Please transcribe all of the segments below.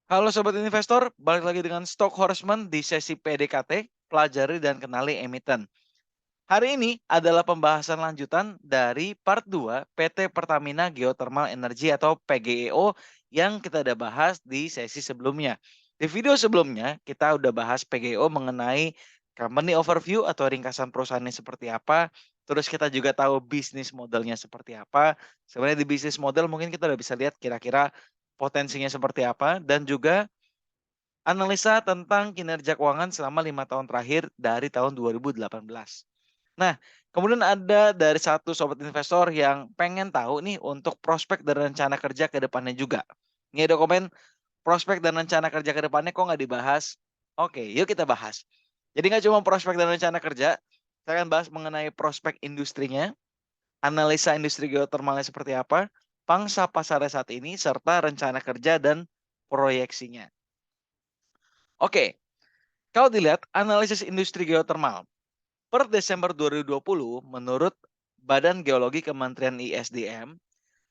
Halo sobat investor, balik lagi dengan Stock Horseman di sesi PDKT, pelajari dan kenali emiten. Hari ini adalah pembahasan lanjutan dari part 2 PT Pertamina Geothermal Energy atau PGEO yang kita udah bahas di sesi sebelumnya. Di video sebelumnya kita udah bahas PGEO mengenai company overview atau ringkasan perusahaannya seperti apa. Terus kita juga tahu bisnis modelnya seperti apa. Sebenarnya di bisnis model mungkin kita udah bisa lihat kira-kira potensinya seperti apa dan juga analisa tentang kinerja keuangan selama 5 tahun terakhir dari tahun 2018. Nah, kemudian ada dari satu sobat investor yang pengen tahu nih untuk prospek dan rencana kerja ke depannya juga. Ini ada komen, prospek dan rencana kerja ke depannya kok nggak dibahas? Oke, yuk kita bahas. Jadi nggak cuma prospek dan rencana kerja, saya akan bahas mengenai prospek industrinya, analisa industri geotermalnya seperti apa, pangsa pasarnya saat ini, serta rencana kerja dan proyeksinya. Oke, kalau dilihat analisis industri geotermal, per Desember 2020 menurut Badan Geologi Kementerian ISDM,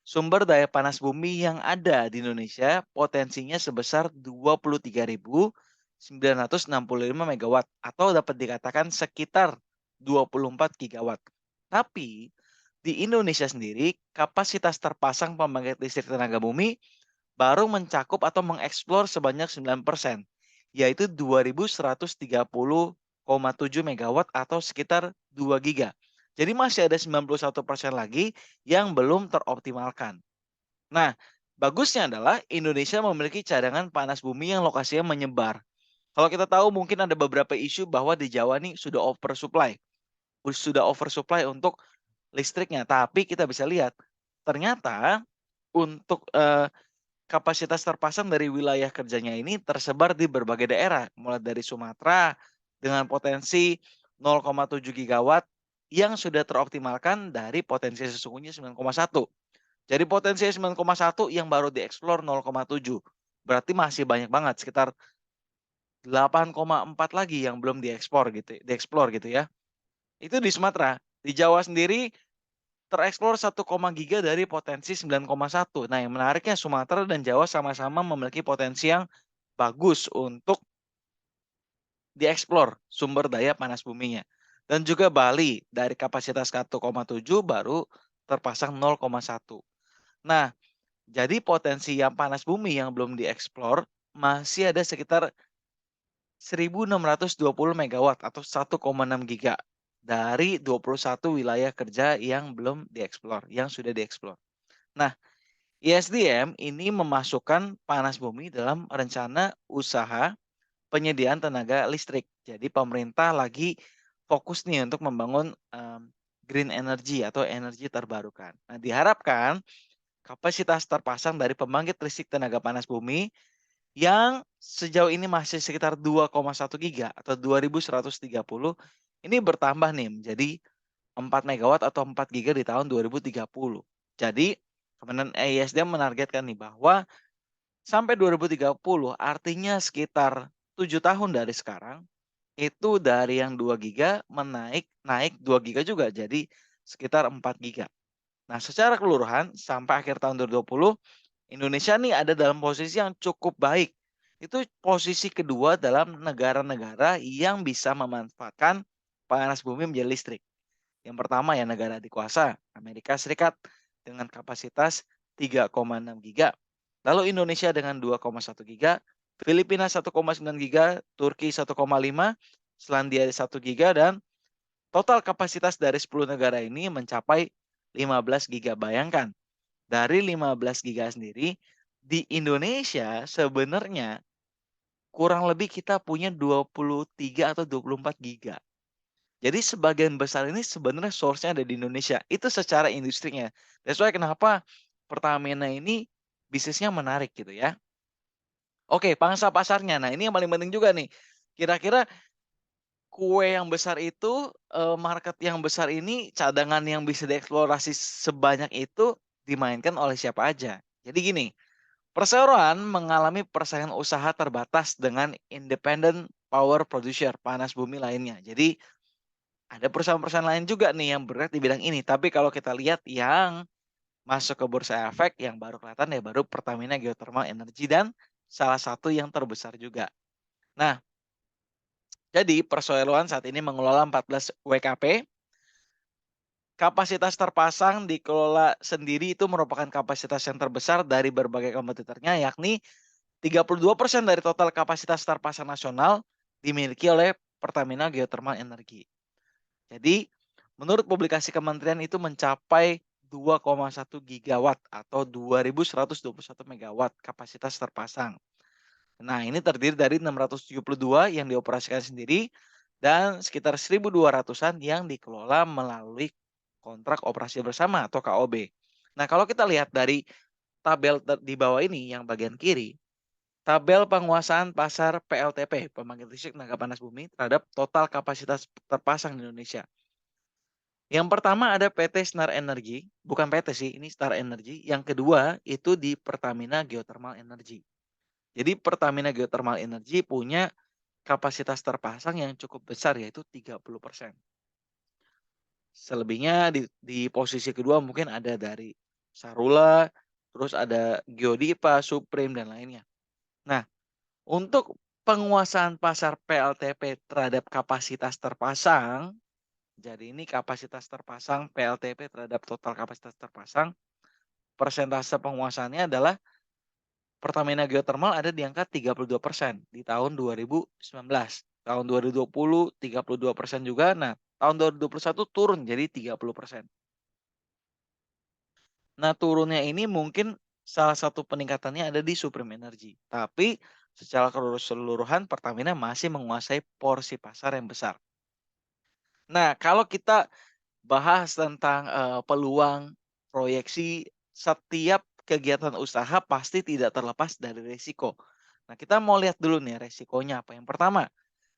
sumber daya panas bumi yang ada di Indonesia potensinya sebesar 23.965 megawatt atau dapat dikatakan sekitar 24 gigawatt. Tapi di Indonesia sendiri kapasitas terpasang pembangkit listrik tenaga bumi baru mencakup atau mengeksplor sebanyak 9%, yaitu 2.130,7 megawatt atau sekitar 2 giga. Jadi masih ada 91% lagi yang belum teroptimalkan. Nah, bagusnya adalah Indonesia memiliki cadangan panas bumi yang lokasinya menyebar. Kalau kita tahu mungkin ada beberapa isu bahwa di Jawa nih sudah oversupply untuk listriknya. Tapi kita bisa lihat ternyata untuk kapasitas terpasang dari wilayah kerjanya ini tersebar di berbagai daerah, mulai dari Sumatera dengan potensi 0,7 gigawatt yang sudah teroptimalkan dari potensi sesungguhnya 9,1. Jadi potensi 9,1 yang baru dieksplor 0,7. Berarti masih banyak banget, sekitar 8,4 lagi yang belum dieksplor gitu ya. Itu di Sumatera. Di Jawa sendiri tereksplor 1 giga dari potensi 9,1. Nah, yang menariknya Sumatera dan Jawa sama-sama memiliki potensi yang bagus untuk dieksplor sumber daya panas buminya. Dan juga Bali dari kapasitas 1,7 baru terpasang 0,1. Nah, jadi potensi yang panas bumi yang belum dieksplor masih ada sekitar 1.620 megawatt atau 1,6 giga dari 21 wilayah kerja yang belum dieksplor, yang sudah dieksplor. Nah, ISDM ini memasukkan panas bumi dalam rencana usaha penyediaan tenaga listrik. Jadi pemerintah lagi fokus nih untuk membangun green energy atau energi terbarukan. Nah, diharapkan kapasitas terpasang dari pembangkit listrik tenaga panas bumi yang sejauh ini masih sekitar 2,1 giga atau 2.130 ini bertambah nih menjadi 4 megawatt atau 4 giga di tahun 2030. Jadi Kementerian EISDM menargetkan nih bahwa sampai 2030 artinya sekitar 7 tahun dari sekarang itu dari yang 2 giga naik 2 giga juga jadi sekitar 4 giga. Nah, secara keseluruhan sampai akhir tahun 2020 Indonesia nih ada dalam posisi yang cukup baik. Itu posisi kedua dalam negara-negara yang bisa memanfaatkan panas bumi menjadi listrik. Yang pertama ya negara adikuasa, Amerika Serikat dengan kapasitas 3,6 giga. Lalu Indonesia dengan 2,1 giga, Filipina 1,9 giga, Turki 1,5, Selandia 1 giga dan total kapasitas dari 10 negara ini mencapai 15 giga. Bayangkan, dari 15 giga sendiri di Indonesia sebenarnya kurang lebih kita punya 23 atau 24 giga. Jadi sebagian besar ini sebenarnya source-nya ada di Indonesia. Itu secara industrinya. That's why kenapa Pertamina ini bisnisnya menarik gitu ya. Oke, pangsa pasarnya. Nah, ini yang paling penting juga nih. Kira-kira kue yang besar itu, market yang besar ini, cadangan yang bisa dieksplorasi sebanyak itu dimainkan oleh siapa aja. Jadi gini, perseroan mengalami persaingan usaha terbatas dengan independent power producer, panas bumi lainnya. Jadi ada perusahaan-perusahaan lain juga nih yang bergerak di bidang ini. Tapi kalau kita lihat yang masuk ke bursa efek yang baru kelihatan ya baru Pertamina Geothermal Energy dan salah satu yang terbesar juga. Nah, jadi perseroan saat ini mengelola 14 WKP. Kapasitas terpasang dikelola sendiri itu merupakan kapasitas yang terbesar dari berbagai kompetitornya, yakni 32% dari total kapasitas terpasang nasional dimiliki oleh Pertamina Geothermal Energy. Jadi, menurut publikasi kementerian itu mencapai 2,1 gigawatt atau 2.121 megawatt kapasitas terpasang. Nah, ini terdiri dari 672 yang dioperasikan sendiri dan sekitar 1.200-an yang dikelola melalui kontrak operasi bersama atau KOB. Nah, kalau kita lihat dari tabel di bawah ini yang bagian kiri, tabel penguasaan pasar PLTP, pembangkit listrik tenaga panas bumi terhadap total kapasitas terpasang di Indonesia. Yang pertama ada PT Star Energy, bukan PT sih, ini Star Energy. Yang kedua itu di Pertamina Geothermal Energy. Jadi Pertamina Geothermal Energy punya kapasitas terpasang yang cukup besar yaitu 30%. Selebihnya di posisi kedua mungkin ada dari Sarula, terus ada Geodipa, Supreme dan lainnya. Nah, untuk penguasaan pasar PLTP terhadap kapasitas terpasang, jadi ini kapasitas terpasang PLTP terhadap total kapasitas terpasang, persentase penguasaannya adalah Pertamina Geothermal ada di angka 32% di tahun 2019. Tahun 2020 32% juga. Nah, tahun 2021 turun jadi 30%. Nah, turunnya ini mungkin salah satu peningkatannya ada di Supreme Energy. Tapi secara keseluruhan Pertamina masih menguasai porsi pasar yang besar. Nah, kalau kita bahas tentang peluang, proyeksi, setiap kegiatan usaha pasti tidak terlepas dari risiko. Nah, kita mau lihat dulu nih resikonya apa. Yang pertama,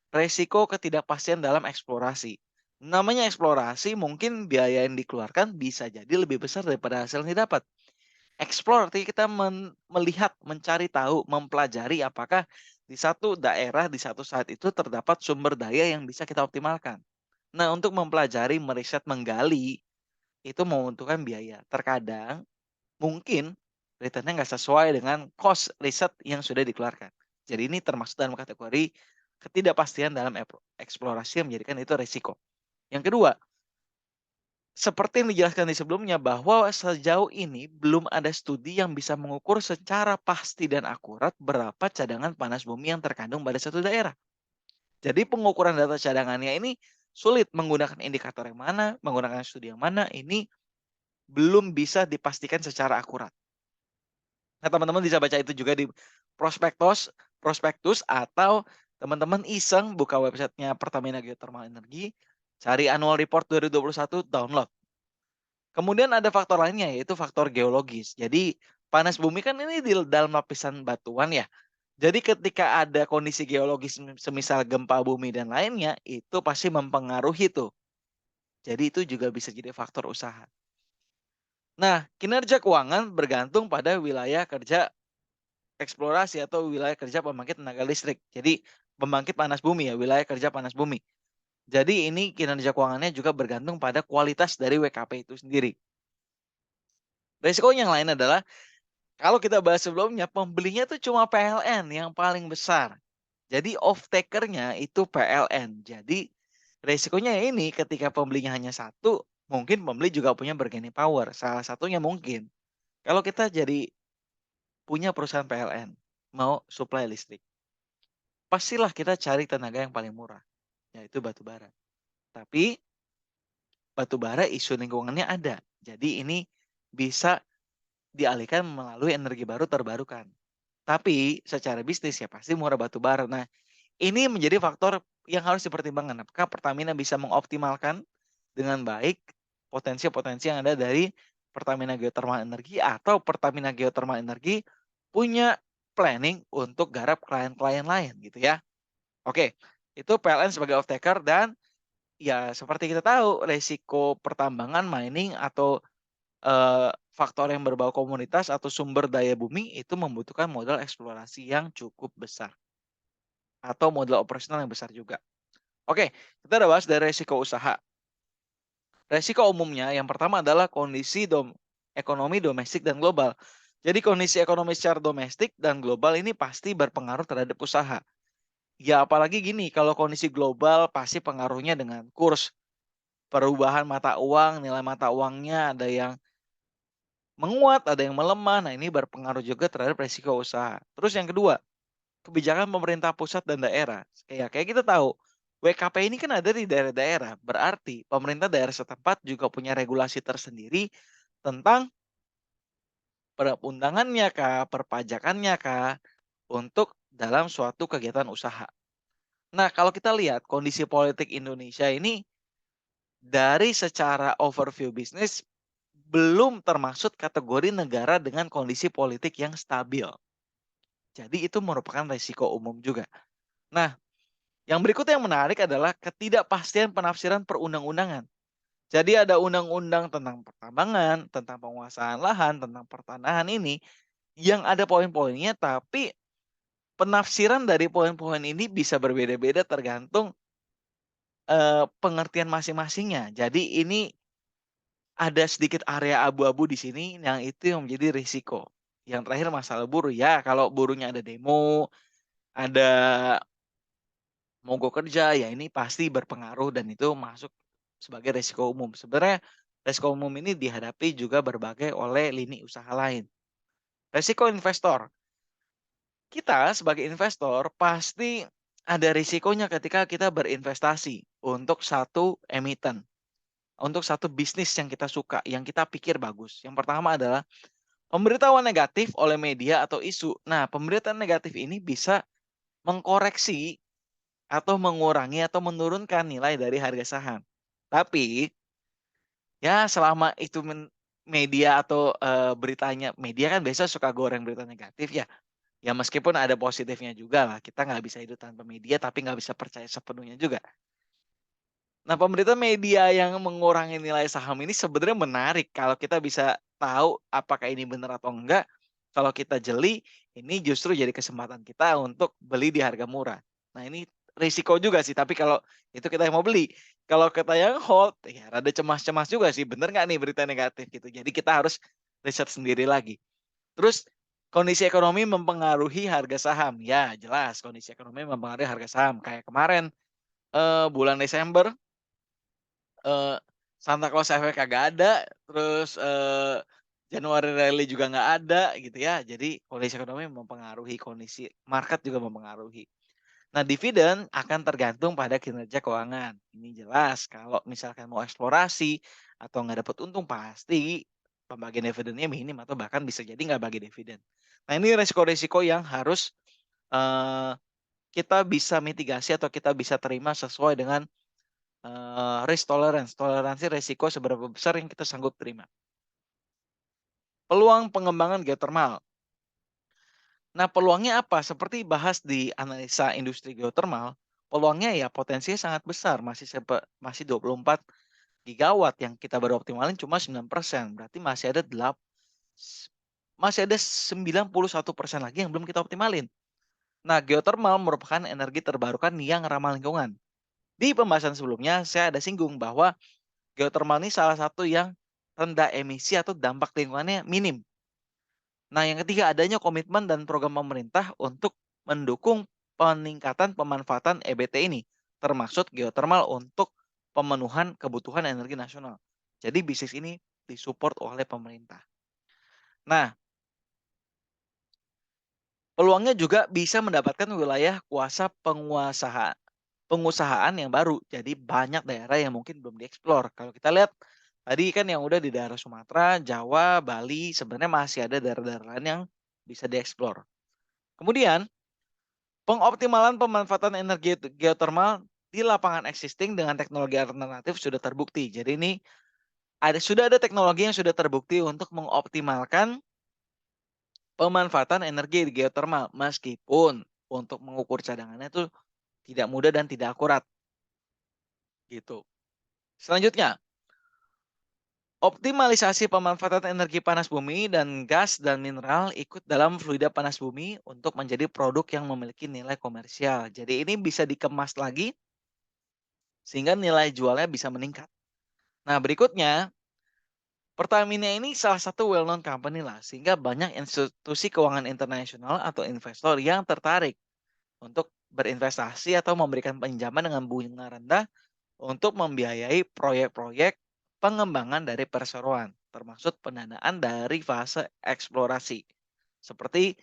resiko ketidakpastian dalam eksplorasi. Namanya eksplorasi mungkin biaya yang dikeluarkan bisa jadi lebih besar daripada hasil yang didapat. Explore artinya kita melihat, mencari tahu, mempelajari apakah di satu daerah, di satu saat itu terdapat sumber daya yang bisa kita optimalkan. Nah, untuk mempelajari, meriset, menggali, itu membutuhkan biaya. Terkadang mungkin returnnya nggak sesuai dengan cost riset yang sudah dikeluarkan. Jadi ini termasuk dalam kategori ketidakpastian dalam eksplorasi yang menjadikan itu risiko. Yang kedua, seperti yang dijelaskan di sebelumnya bahwa sejauh ini belum ada studi yang bisa mengukur secara pasti dan akurat berapa cadangan panas bumi yang terkandung pada satu daerah. Jadi pengukuran data cadangannya ini sulit, menggunakan indikator yang mana, menggunakan studi yang mana, ini belum bisa dipastikan secara akurat. Nah, teman-teman bisa baca itu juga di prospektus atau teman-teman iseng buka websitenya Pertamina Geothermal Energy, cari annual report 2021, download. Kemudian ada faktor lainnya yaitu faktor geologis. Jadi panas bumi kan ini di dalam lapisan batuan ya. Jadi ketika ada kondisi geologis semisal gempa bumi dan lainnya, itu pasti mempengaruhi tuh. Jadi itu juga bisa jadi faktor usaha. Nah, kinerja keuangan bergantung pada wilayah kerja eksplorasi atau wilayah kerja pembangkit tenaga listrik. Jadi pembangkit panas bumi ya, wilayah kerja panas bumi. Jadi ini kinerja keuangannya juga bergantung pada kualitas dari WKP itu sendiri. Resiko yang lain adalah kalau kita bahas sebelumnya, pembelinya tuh cuma PLN yang paling besar. Jadi off takernya itu PLN. Jadi resikonya ini ketika pembelinya hanya satu, mungkin pembeli juga punya bargaining power. Salah satunya mungkin kalau kita jadi punya perusahaan PLN, mau supply listrik, pastilah kita cari tenaga yang paling murah, yaitu batu bara. Tapi batu bara isu lingkungannya ada. Jadi ini bisa dialihkan melalui energi baru terbarukan. Tapi secara bisnis ya pasti murah batu bara. Nah, ini menjadi faktor yang harus dipertimbangkan. Apakah Pertamina bisa mengoptimalkan dengan baik potensi-potensi yang ada dari Pertamina Geothermal Energy atau Pertamina Geothermal Energy punya planning untuk garap klien-klien lain gitu ya. Oke, itu PLN sebagai off taker dan ya seperti kita tahu resiko pertambangan mining atau faktor yang berbau komunitas atau sumber daya bumi itu membutuhkan modal eksplorasi yang cukup besar atau modal operasional yang besar juga. Oke, kita udah bahas dari resiko usaha. Resiko umumnya yang pertama adalah kondisi ekonomi domestik dan global. Jadi kondisi ekonomi secara domestik dan global ini pasti berpengaruh terhadap usaha. Ya apalagi gini, kalau kondisi global pasti pengaruhnya dengan kurs, perubahan mata uang, nilai mata uangnya ada yang menguat, ada yang melemah. Nah, ini berpengaruh juga terhadap resiko usaha. Terus yang kedua, kebijakan pemerintah pusat dan daerah. Kayak kita tahu, WKP ini kan ada di daerah-daerah. Berarti pemerintah daerah setempat juga punya regulasi tersendiri tentang perundangannya kah, perpajakannya kah, untuk dalam suatu kegiatan usaha. Nah, kalau kita lihat kondisi politik Indonesia ini dari secara overview bisnis belum termasuk kategori negara dengan kondisi politik yang stabil. Jadi itu merupakan risiko umum juga. Nah, yang berikutnya yang menarik adalah ketidakpastian penafsiran perundang-undangan. Jadi ada undang-undang tentang pertambangan, tentang penguasaan lahan, tentang pertanahan ini yang ada poin-poinnya, tapi penafsiran dari poin-poin ini bisa berbeda-beda tergantung pengertian masing-masingnya. Jadi ini ada sedikit area abu-abu di sini yang itu yang menjadi risiko. Yang terakhir masalah buruh, ya kalau buruhnya ada demo, ada mogok kerja, ya ini pasti berpengaruh dan itu masuk sebagai risiko umum. Sebenarnya risiko umum ini dihadapi juga berbagai oleh lini usaha lain. Risiko investor. Kita sebagai investor pasti ada risikonya ketika kita berinvestasi untuk satu emiten, untuk satu bisnis yang kita suka, yang kita pikir bagus. Yang pertama adalah pemberitahuan negatif oleh media atau isu. Nah, pemberitaan negatif ini bisa mengkoreksi atau mengurangi atau menurunkan nilai dari harga saham. Tapi, ya selama itu media atau, beritanya media kan biasa suka goreng berita negatif ya. Ya meskipun ada positifnya juga lah, kita nggak bisa hidup tanpa media, tapi nggak bisa percaya sepenuhnya juga. Nah, pemberitaan media yang mengurangi nilai saham ini sebenarnya menarik kalau kita bisa tahu apakah ini benar atau enggak. Kalau kita jeli, ini justru jadi kesempatan kita untuk beli di harga murah. Nah, ini risiko juga sih, tapi kalau itu kita yang mau beli. Kalau kita yang hold, ya rada cemas-cemas juga sih, bener nggak nih berita negatif gitu. Jadi kita harus riset sendiri lagi. Terus kondisi ekonomi mempengaruhi harga saham. Ya, jelas kondisi ekonomi mempengaruhi harga saham. Kayak kemarin bulan Desember Santa Claus efek kagak ada, terus, Januari rally juga nggak ada gitu ya. Jadi kondisi ekonomi mempengaruhi, kondisi market juga mempengaruhi. Nah, dividen akan tergantung pada kinerja keuangan. Ini jelas kalau misalkan mau eksplorasi atau nggak dapat untung pasti pembagian dividennya minim atau bahkan bisa jadi nggak bagi dividen. Nah, ini resiko-resiko yang harus, eee, kita bisa mitigasi atau kita bisa terima sesuai dengan risk tolerance, toleransi resiko seberapa besar yang kita sanggup terima. Peluang pengembangan geotermal. Nah, peluangnya apa? Seperti bahas di analisa industri geotermal, peluangnya ya potensinya sangat besar, masih 24 gigawatt yang kita baru optimalin cuma 9%, berarti masih ada 91% lagi yang belum kita optimalin. Nah, geotermal merupakan energi terbarukan yang ramah lingkungan. Di pembahasan sebelumnya saya ada singgung bahwa geotermal ini salah satu yang rendah emisi atau dampak lingkungannya minim. Nah, yang ketiga adanya komitmen dan program pemerintah untuk mendukung peningkatan pemanfaatan EBT ini, termasuk geotermal untuk pemenuhan kebutuhan energi nasional. Jadi bisnis ini disupport oleh pemerintah. Nah, peluangnya juga bisa mendapatkan wilayah kuasa pengusahaan yang baru. Jadi banyak daerah yang mungkin belum dieksplor. Kalau kita lihat tadi kan yang udah di daerah Sumatera, Jawa, Bali, sebenarnya masih ada daerah-daerah lain yang bisa dieksplor. Kemudian, pengoptimalan pemanfaatan energi geotermal di lapangan existing dengan teknologi alternatif sudah terbukti. Jadi ini sudah ada teknologi yang sudah terbukti untuk mengoptimalkan pemanfaatan energi geotermal meskipun untuk mengukur cadangannya itu tidak mudah dan tidak akurat gitu. Selanjutnya, optimalisasi pemanfaatan energi panas bumi dan gas dan mineral ikut dalam fluida panas bumi untuk menjadi produk yang memiliki nilai komersial. Jadi ini bisa dikemas lagi sehingga nilai jualnya bisa meningkat. Nah, berikutnya Pertamina ini salah satu well known company lah, sehingga banyak institusi keuangan internasional atau investor yang tertarik untuk berinvestasi atau memberikan pinjaman dengan bunga rendah untuk membiayai proyek-proyek pengembangan dari perseroan, termasuk pendanaan dari fase eksplorasi. Seperti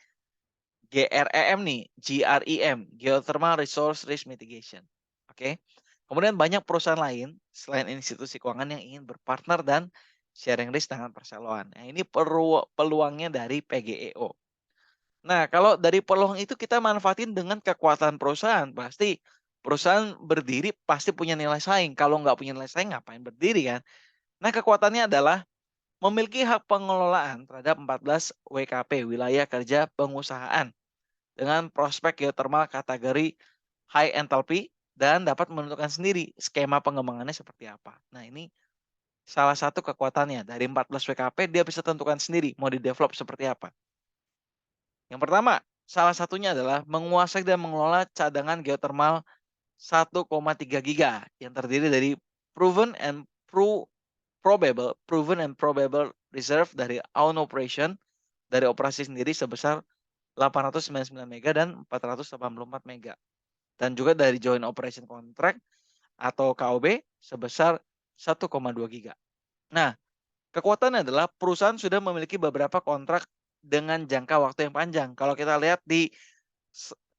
GREM nih, GREM, Geothermal Resource Risk Mitigation. Oke. Kemudian banyak perusahaan lain selain institusi keuangan yang ingin berpartner dan sharing risk dengan perseroan. Nah, ini peluangnya dari PGEO. Nah, kalau dari peluang itu kita manfaatin dengan kekuatan perusahaan. Pasti perusahaan berdiri pasti punya nilai saing. Kalau nggak punya nilai saing ngapain berdiri kan? Nah, kekuatannya adalah memiliki hak pengelolaan terhadap 14 WKP, wilayah kerja pengusahaan, dengan prospek geothermal kategori high enthalpy dan dapat menentukan sendiri skema pengembangannya seperti apa. Nah, ini salah satu kekuatannya. Dari 14 WKP dia bisa tentukan sendiri mau di-develop seperti apa. Yang pertama, salah satunya adalah menguasai dan mengelola cadangan geothermal 1,3 giga yang terdiri dari proven and probable reserve dari own operation, dari operasi sendiri sebesar 899 mega dan 484 mega. Dan juga dari joint operation contract atau KOB sebesar 1,2 giga. Nah, kekuatannya adalah perusahaan sudah memiliki beberapa kontrak dengan jangka waktu yang panjang. Kalau kita lihat di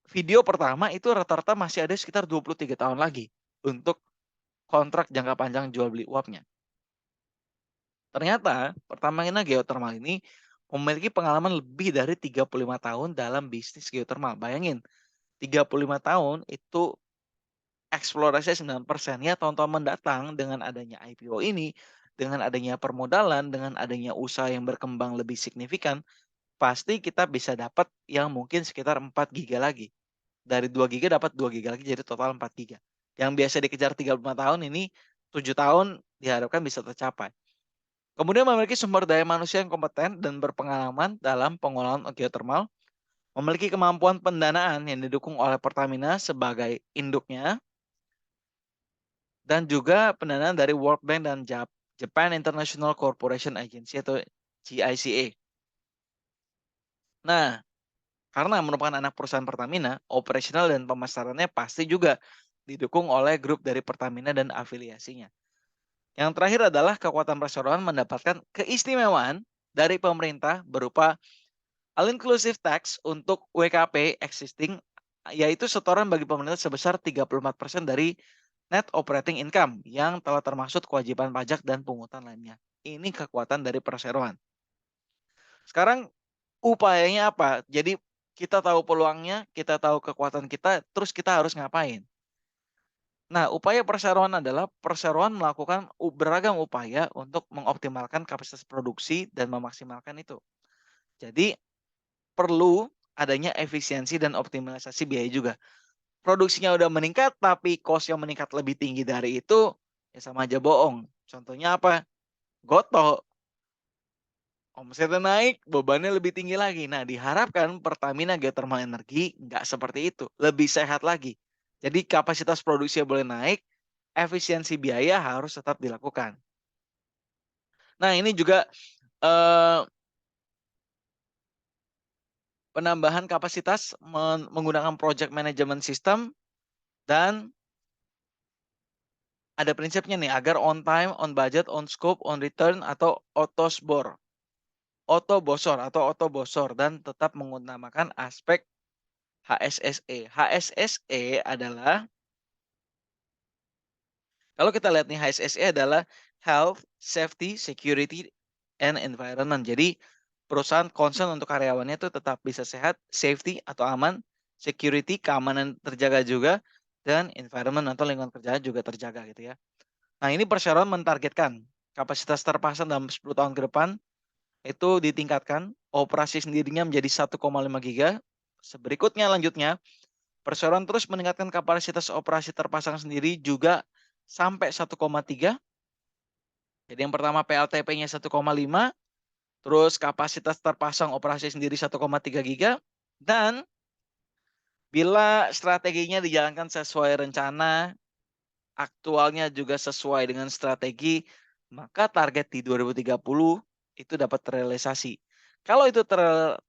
video pertama itu rata-rata masih ada sekitar 23 tahun lagi untuk kontrak jangka panjang jual beli uapnya. Ternyata Pertamina Geothermal ini memiliki pengalaman lebih dari 35 tahun dalam bisnis geothermal. Bayangin, 35 tahun itu eksplorasi 9%. Ya, tahun-tahun mendatang dengan adanya IPO ini, dengan adanya permodalan, dengan adanya usaha yang berkembang lebih signifikan, pasti kita bisa dapat yang mungkin sekitar 4 giga lagi. Dari 2 giga dapat 2 giga lagi jadi total 4 giga. Yang biasa dikejar 35 tahun ini 7 tahun diharapkan bisa tercapai. Kemudian memiliki sumber daya manusia yang kompeten dan berpengalaman dalam pengolahan geothermal, memiliki kemampuan pendanaan yang didukung oleh Pertamina sebagai induknya, dan juga pendanaan dari World Bank dan Japan International Corporation Agency atau GICA. Nah, karena merupakan anak perusahaan Pertamina, operasional dan pemasarannya pasti juga didukung oleh grup dari Pertamina dan afiliasinya. Yang terakhir adalah kekuatan perseroan mendapatkan keistimewaan dari pemerintah berupa all-inclusive tax untuk WKP existing, yaitu setoran bagi pemerintah sebesar 34% dari net operating income yang telah termasuk kewajiban pajak dan pungutan lainnya. Ini kekuatan dari perseroan. Sekarang upayanya apa? Jadi kita tahu peluangnya, kita tahu kekuatan kita, terus kita harus ngapain? Nah, upaya perseroan adalah perseroan melakukan beragam upaya untuk mengoptimalkan kapasitas produksi dan memaksimalkan itu. Jadi perlu adanya efisiensi dan optimalisasi biaya juga. Produksinya udah meningkat tapi cost yang meningkat lebih tinggi dari itu, ya sama aja bohong. Contohnya apa? Goto. Omsetnya naik, bebannya lebih tinggi lagi. Nah, diharapkan Pertamina Geothermal Energy nggak seperti itu, lebih sehat lagi. Jadi kapasitas produksi boleh naik, efisiensi biaya harus tetap dilakukan. Nah, ini juga penambahan kapasitas menggunakan project management system, dan ada prinsipnya nih agar on time, on budget, on scope, on return atau auto bosor dan tetap mengutamakan aspek HSSE. HSSE adalah, kalau kita lihat nih, HSSE adalah Health, Safety, Security, and Environment. Jadi perusahaan concern untuk karyawannya itu tetap bisa sehat, safety atau aman, security, keamanan terjaga juga, dan environment atau lingkungan kerja juga terjaga gitu ya. Nah, ini perseroan mentargetkan kapasitas terpasang dalam 10 tahun ke depan itu ditingkatkan, operasi sendirinya menjadi 1,5 giga. Berikutnya lanjutnya, perseroan terus meningkatkan kapasitas operasi terpasang sendiri juga sampai 1,3. Jadi yang pertama PLTP-nya 1,5, terus kapasitas terpasang operasi sendiri 1,3 giga, dan bila strateginya dijalankan sesuai rencana, aktualnya juga sesuai dengan strategi, maka target di 2030 itu dapat terrealisasi. Kalau itu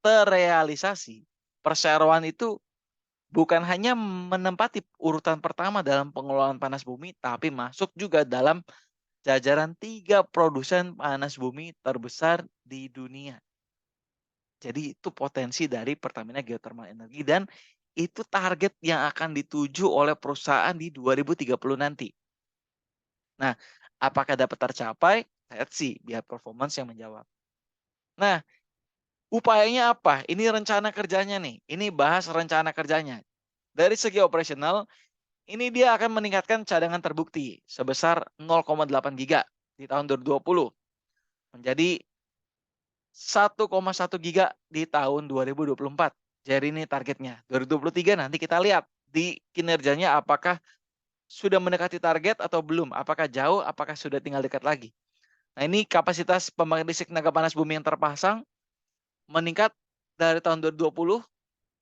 terrealisasi, perseroan itu bukan hanya menempati urutan pertama dalam pengelolaan panas bumi, tapi masuk juga dalam jajaran 3 produsen panas bumi terbesar di dunia. Jadi itu potensi dari Pertamina Geothermal Energy dan itu target yang akan dituju oleh perusahaan di 2030 nanti. Nah, apakah dapat tercapai? Let's see, biar performance yang menjawab. Nah, upayanya apa? Ini rencana kerjanya nih. Ini bahas rencana kerjanya. Dari segi operasional, ini dia akan meningkatkan cadangan terbukti sebesar 0,8 giga di tahun 2020 menjadi 1,1 giga di tahun 2024. Jadi ini targetnya. 2023 nanti kita lihat di kinerjanya apakah sudah mendekati target atau belum. Apakah jauh, apakah sudah tinggal dekat lagi. Nah ini kapasitas pembangkit listrik tenaga panas bumi yang terpasang meningkat dari tahun 2020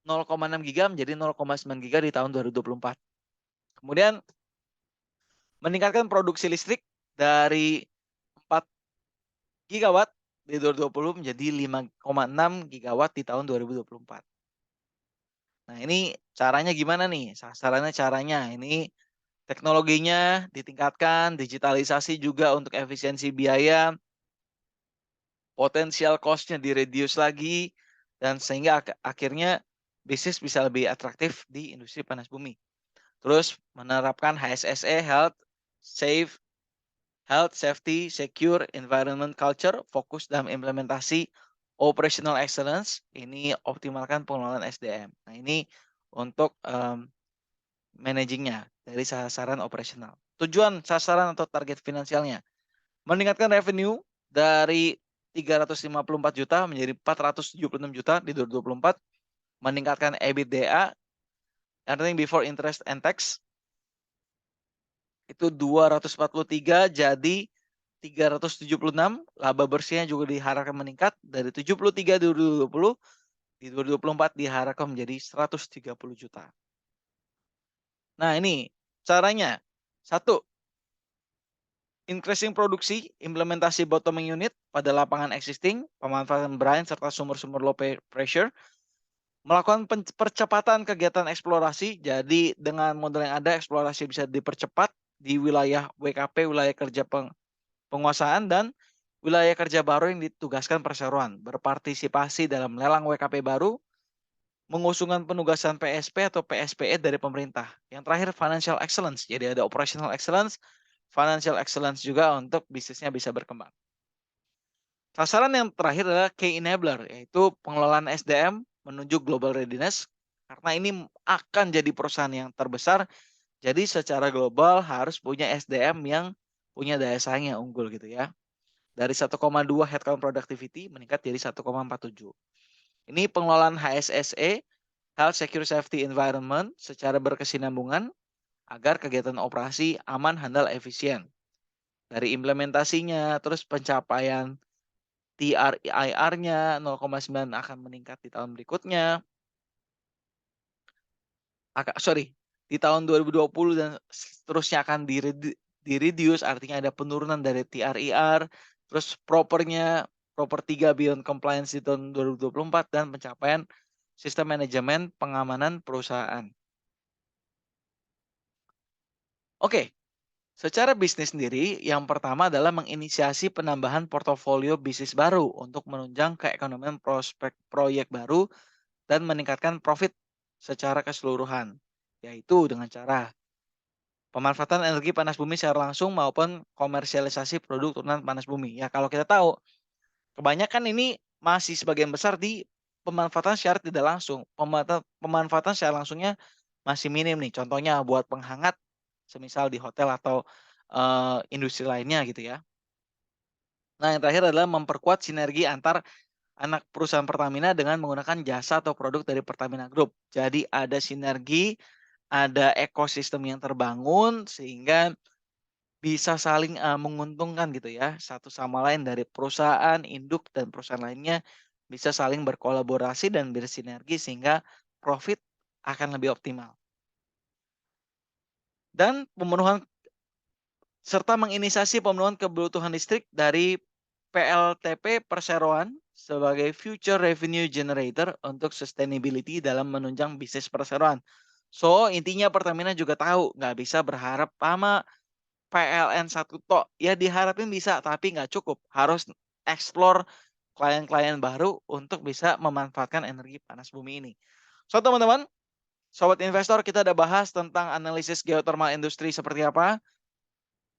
0,6 giga menjadi 0,9 giga di tahun 2024. Kemudian meningkatkan produksi listrik dari 4 gigawatt di 2020 menjadi 5,6 gigawatt di tahun 2024. Nah, ini caranya gimana nih? Caranya ini teknologinya ditingkatkan, digitalisasi juga untuk efisiensi biaya, potensial cost-nya di-reduce lagi, dan sehingga akhirnya bisnis bisa lebih atraktif di industri panas bumi. Terus menerapkan HSSE, Safe, Health, Safety, Secure, Environment Culture, fokus dalam implementasi Operational Excellence, ini optimalkan pengelolaan SDM. Nah ini untuk managingnya dari sasaran operasional. Tujuan sasaran atau target finansialnya, meningkatkan revenue dari 354 juta menjadi 476 juta di 2024, meningkatkan EBITDA, earning before interest and tax, itu 243 jadi 376, laba bersihnya juga diharapkan meningkat dari 73 di 2020, di 2024 diharapkan menjadi 130 juta. Nah ini caranya. Satu, increasing produksi, implementasi bottoming unit pada lapangan existing, pemanfaatan brine serta sumber-sumber low pressure, melakukan percepatan kegiatan eksplorasi, jadi dengan modal yang ada eksplorasi bisa dipercepat di wilayah WKP, wilayah kerja penguasaan, dan wilayah kerja baru yang ditugaskan perseroan, berpartisipasi dalam lelang WKP baru, mengusungkan penugasan PSP atau PSPE dari pemerintah. Yang terakhir financial excellence, jadi ada operational excellence, financial excellence juga untuk bisnisnya bisa berkembang. Sasaran yang terakhir adalah key enabler, yaitu pengelolaan SDM menuju global readiness, karena ini akan jadi perusahaan yang terbesar, jadi secara global harus punya SDM yang punya daya saing yang unggul gitu ya. Dari 1,2 headcount productivity meningkat jadi 1,47. Ini pengelolaan HSSE, Health Secure Safety Environment, secara berkesinambungan agar kegiatan operasi aman, handal, efisien. Dari implementasinya, terus pencapaian TRIR-nya 0,9 akan meningkat di tahun berikutnya. Di tahun 2020 dan seterusnya akan di-reduce, artinya ada penurunan dari TRIR, terus proper 3 beyond compliance di tahun 2024 dan pencapaian sistem manajemen pengamanan perusahaan. Oke, secara bisnis sendiri, yang pertama adalah menginisiasi penambahan portofolio bisnis baru untuk menunjang keekonomian prospek proyek baru dan meningkatkan profit secara keseluruhan, yaitu dengan cara pemanfaatan energi panas bumi secara langsung maupun komersialisasi produk turunan panas bumi. Ya, kalau kita tahu, kebanyakan ini masih sebagian besar di pemanfaatan secara tidak langsung. Pemanfaatan secara langsungnya masih minim nih. Contohnya buat penghangat, semisal di hotel atau industri lainnya gitu ya. Nah, yang terakhir adalah memperkuat sinergi antar anak perusahaan Pertamina dengan menggunakan jasa atau produk dari Pertamina Group. Jadi ada sinergi, ada ekosistem yang terbangun sehingga bisa saling menguntungkan gitu ya, satu sama lain dari perusahaan induk dan perusahaan lainnya bisa saling berkolaborasi dan bersinergi sehingga profit akan lebih optimal. Dan pemenuhan serta menginisiasi pemenuhan kebutuhan listrik dari PLTP perseroan sebagai future revenue generator untuk sustainability dalam menunjang bisnis perseroan. So, intinya Pertamina juga tahu nggak bisa berharap sama PLN satu tok. Ya diharapin bisa, tapi nggak cukup. Harus explore klien-klien baru untuk bisa memanfaatkan energi panas bumi ini. So, teman-teman, sobat investor, kita udah bahas tentang analisis geothermal industri seperti apa,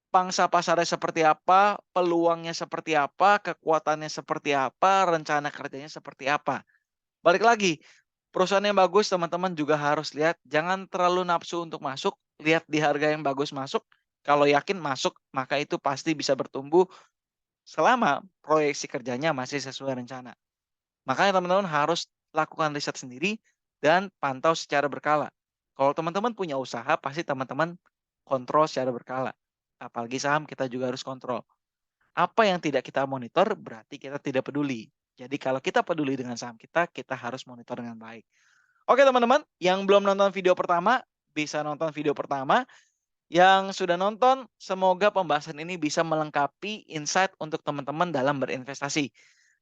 pangsa pasarnya seperti apa, peluangnya seperti apa, kekuatannya seperti apa, rencana kerjanya seperti apa. Balik lagi, perusahaan yang bagus teman-teman juga harus lihat, jangan terlalu nafsu untuk masuk, lihat di harga yang bagus masuk, kalau yakin masuk, maka itu pasti bisa bertumbuh selama proyeksi kerjanya masih sesuai rencana. Makanya teman-teman harus lakukan riset sendiri dan pantau secara berkala. Kalau teman-teman punya usaha, pasti teman-teman kontrol secara berkala. Apalagi saham kita juga harus kontrol. Apa yang tidak kita monitor berarti kita tidak peduli. Jadi kalau kita peduli dengan saham kita, kita harus monitor dengan baik. Oke teman-teman, yang belum nonton video pertama, bisa nonton video pertama. Yang sudah nonton, semoga pembahasan ini bisa melengkapi insight untuk teman-teman dalam berinvestasi.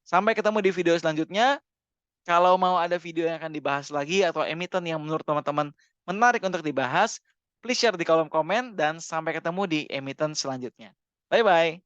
Sampai ketemu di video selanjutnya. Kalau mau ada video yang akan dibahas lagi atau emiten yang menurut teman-teman menarik untuk dibahas, please share di kolom komen dan sampai ketemu di emiten selanjutnya. Bye-bye.